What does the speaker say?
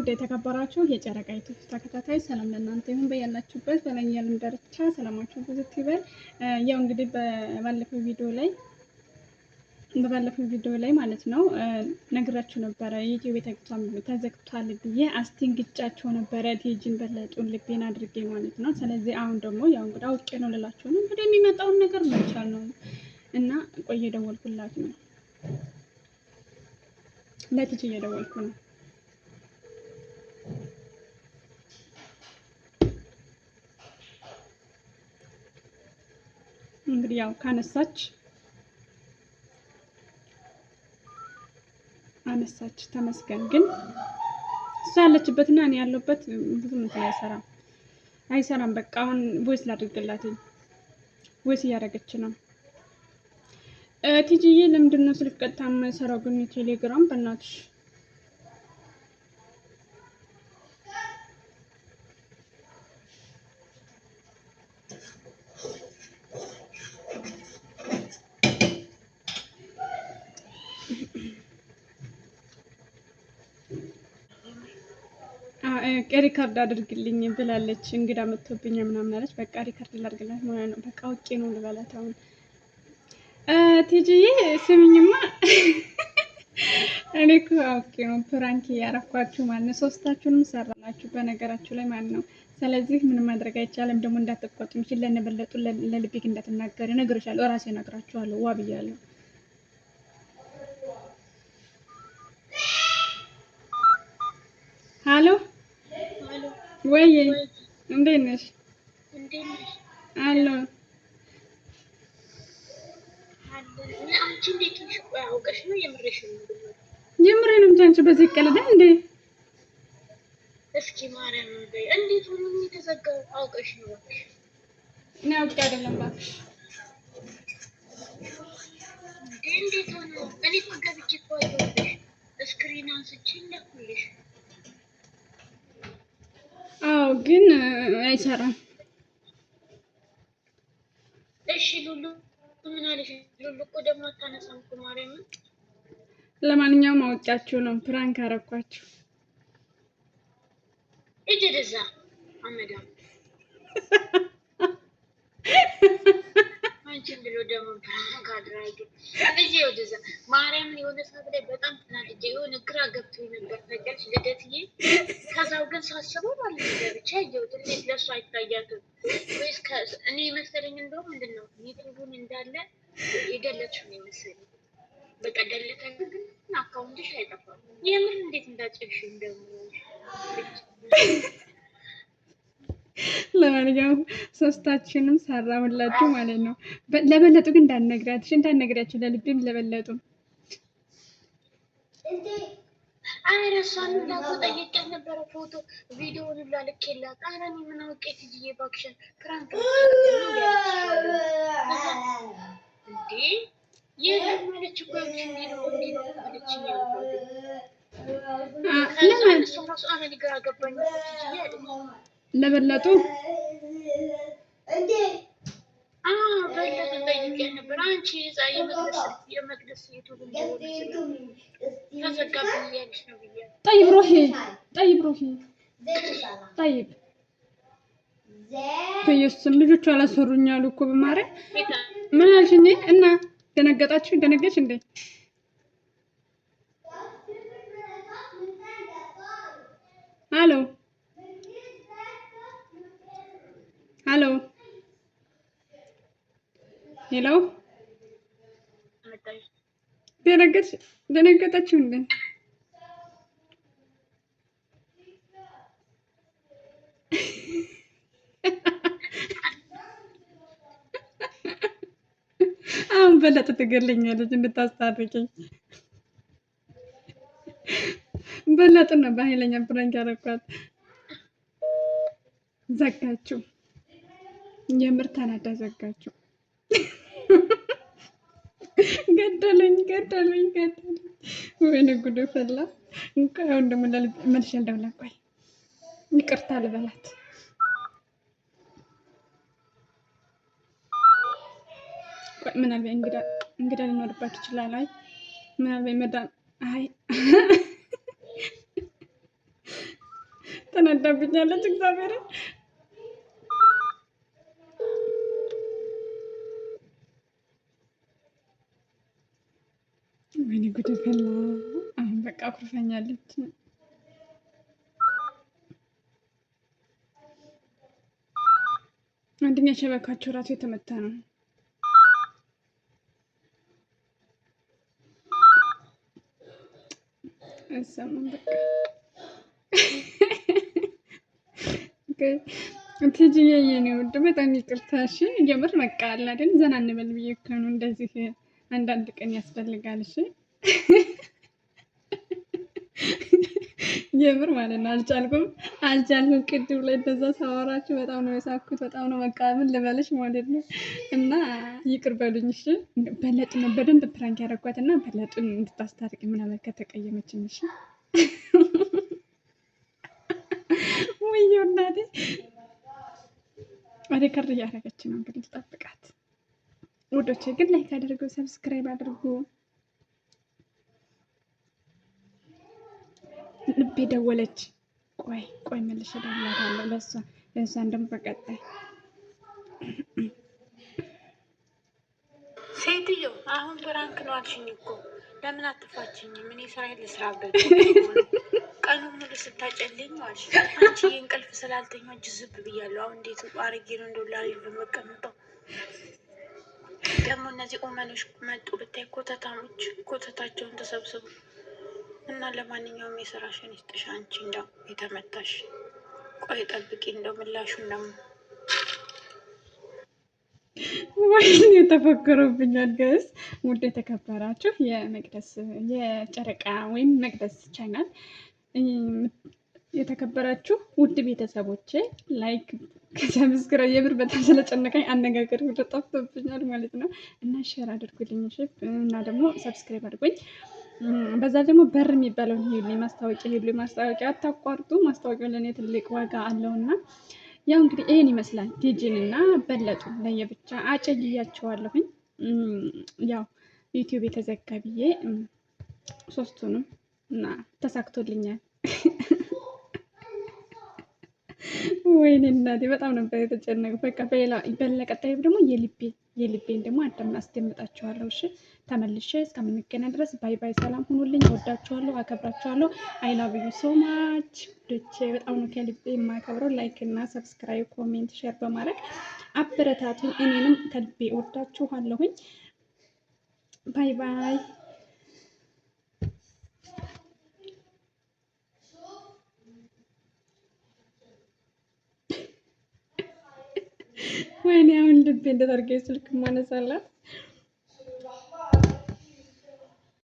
ውድ የተከበራችሁ የጨረቃ ዩቲዩብ ተከታታይ ሰላም ለእናንተ ይሁን። በያላችሁበት በላይኛ ዓለም ዳርቻ ሰላማችሁ ብዙ ይበል። ያው እንግዲህ በባለፈው ቪዲዮ ላይ ማለት ነው ነግራችሁ ነበረ ዩቲዩብ ተዘግቷል ብዬ አስቴንግጫቸው ነበረ። ቲጂን በለጡን ልቤን አድርጌ ማለት ነው። ስለዚህ አሁን ደግሞ ያው እንግዲህ አውቄ ነው ልላችሁ ነው እንግዲህ የሚመጣውን ነገር መቻል ነው እና ቆየ ደወልኩላት ነው ለቲጂ እየደወልኩ ነው። እንግዲህ ያው ካነሳች ተመስገን። ግን እሷ ያለችበትና እኔ ያለሁበት ብዙም እንትን አይሰራም። በቃ አሁን ቮይስ ላድርግላት። ቮይስ እያደረገች ነው። ቲጂዬ ለምንድን ነው ስልክ ቀጥታ የማይሰራው ግን ቴሌግራም? በእናትሽ ሪካርድ አድርግልኝ ብላለች። እንግዳ መጥቶብኝ ምናምን አለች። በቃ ሪካርድ ላድርግላት ማለት ነው። በቃ አውቄ ነው ልበላት አሁን። ቲጂዬ ስሚኝማ እኔ እኮ አውቄ ነው ፕራንክ ያረኳችሁ ማለት ነው። ሶስታችሁንም ሰራናችሁ በነገራችሁ ላይ ማለት ነው። ስለዚህ ምንም ማድረግ አይቻልም። ደግሞ እንዳትቆጡ ምችል ለነበለጡ ለልቤክ እንዳትናገሪ እነግርሻለሁ። እራሴ እነግራችኋለሁ። ዋ ብያለሁ። ሃሎ ወይ እንዴት ነሽ? አሎ የምሬን ነው። አንቺ በዚህ ቀለደ እንዴ? እስኪ ማርያም ነው እንዴት ሆኖ የተዘጋው? አውቀሽ ነው? እኔ አውቄ አይደለም እባክሽ። እንዴት ሆኖ? እኔ እኮ ገብቼ እኮ አይደለም ስክሪን አንስቼ ልኩልሽ። አዎ ግን አይሰራም። እሺ ሉሉ ምን አለሽ? ሉሉ እኮ ደግሞ አታነሳም እኮ ማርያም። ለማንኛውም አውቃችሁ ነው ፕራንክ አረኳችሁ። እጅ ደዛ አመዳም አንቺን ብሎ ደግሞ ፕራንክ አድራጊ እዚህ ወደዛ ማርያም የሆነ ሰዓት ላይ በጣም ተናድጄ የሆነ ግራ ገብቶኝ ነበር ታውቂያለሽ ልደትዬ። ከዛው ግን ሳስበው ማለት ነው ብቻ ይኸውት እንዴት ለእሱ አይታያትም ወይስ እኔ መሰለኝ እንደው ምንድን ነው ዩቲዩቡን እንዳለ የደለችው ነው መሰለኝ። በቃ ደለታ ግን አካውንትሽ አይጠፋም። የምን እንዴት እንዳጭልሽ እንደው ለማንኛውም ሶስታችንም ሰራሁላችሁ ማለት ነው። ለበለጡ ግን እንዳትነግራችሁ ለልቤም ለበለጡ አረ እሷን ላቆ ጠይቄያት ነበረ። ፎቶ ቪዲዮውን ላልኬላት። አረ እኔ ምን አውቄ ቲጂዬ እባክሽን ፕራንክ እንዴ የለም ማለች እኮ እንዴ ነው ማለች ለምን እሱ ራሱ አረ ሊገራ ገባኝ ቲጂዬ አለ ለበለጡ እንዴ በለጡ ጠይቄያት ነበር። አንቺ የመቅደስ ዩቱብ ተዘጋብኝ እያለች ነው ብያለሁ። ጠይብ ሮሂ ጠይብ በየሱስም ልጆቹ አላሰሩኛሉ እኮ በማርያም ምን አልሽኝ? እና ደነገጥሽ እንዴ? አሎ ሄሎ ደነገጣችሁ እንዴ? አሁን በለጠ ትገለኛለች እንድታስታርቂኝ። በለጠ ነው በኃይለኛ ፕራንክ ያረኳት። ዘጋችሁ። የምር ተናዳ ዘጋችሁ። ገደለኝ። ወይኔ ጉድ ፈላ። አሁን ደግሞ መልሼ እንደውላ ቆይ ይቅርታ ልበላት። ቆይ ምናልባት እንግዳ ሊኖርባችሁ ይችላል። አይ ምናልባት መዳም አይ ተናዳብኛለች እግዚአብሔር። ወይኔ ጉድ ፈላ። አሁን በቃ አኩርፈኛለች። አንደኛ ሸበካቸው ራሱ የተመታ ነው። እሰማን በቃ ቲጂዬ የኔ ውድ በጣም ይቅርታ እሺ። የምር በቃ አለ አይደል ዘና እንበል ብዬ እኮ ነው። እንደዚህ አንዳንድ ቀን ያስፈልጋል እሺ። የምር ማለት ነው። አልቻልኩም። ቅድም ላይ እንደዛ ሳወራችሁ በጣም ነው የሳኩት። በጣም ነው በቃ ምን ልበልሽ ማለት ነው። እና ይቅር በሉኝ እሺ። በለጥ ነው በደንብ ፕራንክ ያደረኳት እና በለጡን እንድታስታርቅ ምናምን ከተቀየመችኝ እሺ። ወይዬ እናቴ ሪከርድ እያደረገች ነው እንግዲህ ልጠብቃት። ውዶቼ ግን ላይክ አድርጉ፣ ሰብስክራይብ አድርጉ። ልቤ ደወለች። ቆይ መልሼ እደውላታለሁ ለእሷን ደግሞ በቀጣይ። ሴትዮ አሁን ብራንክ ነው አልሽኝ እኮ ለምን አትፋችኝም? እኔ ስራዬን ልስራበት። ቀኑን ሙሉ ስታጨልኝ ዋልሽ። አንቺ የእንቅልፍ ስላልተኛው ጅዝብ ብያለሁ። አሁን እንዴት አረጌ ነው እንደው ላሪፍ በመቀመጠው ደግሞ እነዚህ ኦመኖች መጡ ብታይ ኮተታሞች ኮተታቸውን ተሰብስቡ እና ለማንኛውም የስራሽን ይስጥሽ። አንቺ እንደው የተመታሽ ቆይ ጠብቂ እንደው ምላሹን ደግሞ ወይኔ ተፈክሮብኛል። ገስ ውድ የተከበራችሁ የመቅደስ የጨረቃ ወይም መቅደስ ቻናል የተከበራችሁ ውድ ቤተሰቦቼ ላይክ ሰብስክራይብ የብር በጣም ስለጨነቀኝ አነጋገር ሁሉ ጠፍቶብኛል ማለት ነው። እና ሼር አድርጉልኝ እሺ። እና ደግሞ ሰብስክራይብ አድርጉኝ። በዛ ደግሞ በር የሚባለውን ይሉኝ ማስታወቂያ አታቋርጡ። ማስታወቂያው ለእኔ ትልቅ ዋጋ አለውና ያው እንግዲህ ይሄን ይመስላል። ቲጂን እና በለጡ ለየብቻ አጨልያቸዋለሁኝ። ያው ዩቲዩብ የተዘጋ ብዬ ሶስቱንም እና ተሳክቶልኛል። ወይኔ እናቴ በጣም ነበር የተጨነቁ። በቃ በለቀጣይ ደግሞ የልቤን ደግሞ አስደምጣችኋለሁ። እሺ ተመልሼ እስከምንገናኝ ድረስ ባይ ባይ። ሰላም ሁኑልኝ። ወዳችኋለሁ፣ አከብራችኋለሁ። አይ ላቭ ዩ ሶ ማች ዶቼ። በጣም ነው ከልቤ የማከብረው። ላይክ እና ሰብስክራይብ፣ ኮሜንት፣ ሼር በማድረግ አበረታቱኝ። እኔንም ከልቤ ወዳችኋለሁኝ። ባይ ባይ። ወይኔ አሁን ልቤ እንደታርገ ስልክ ማነሳላት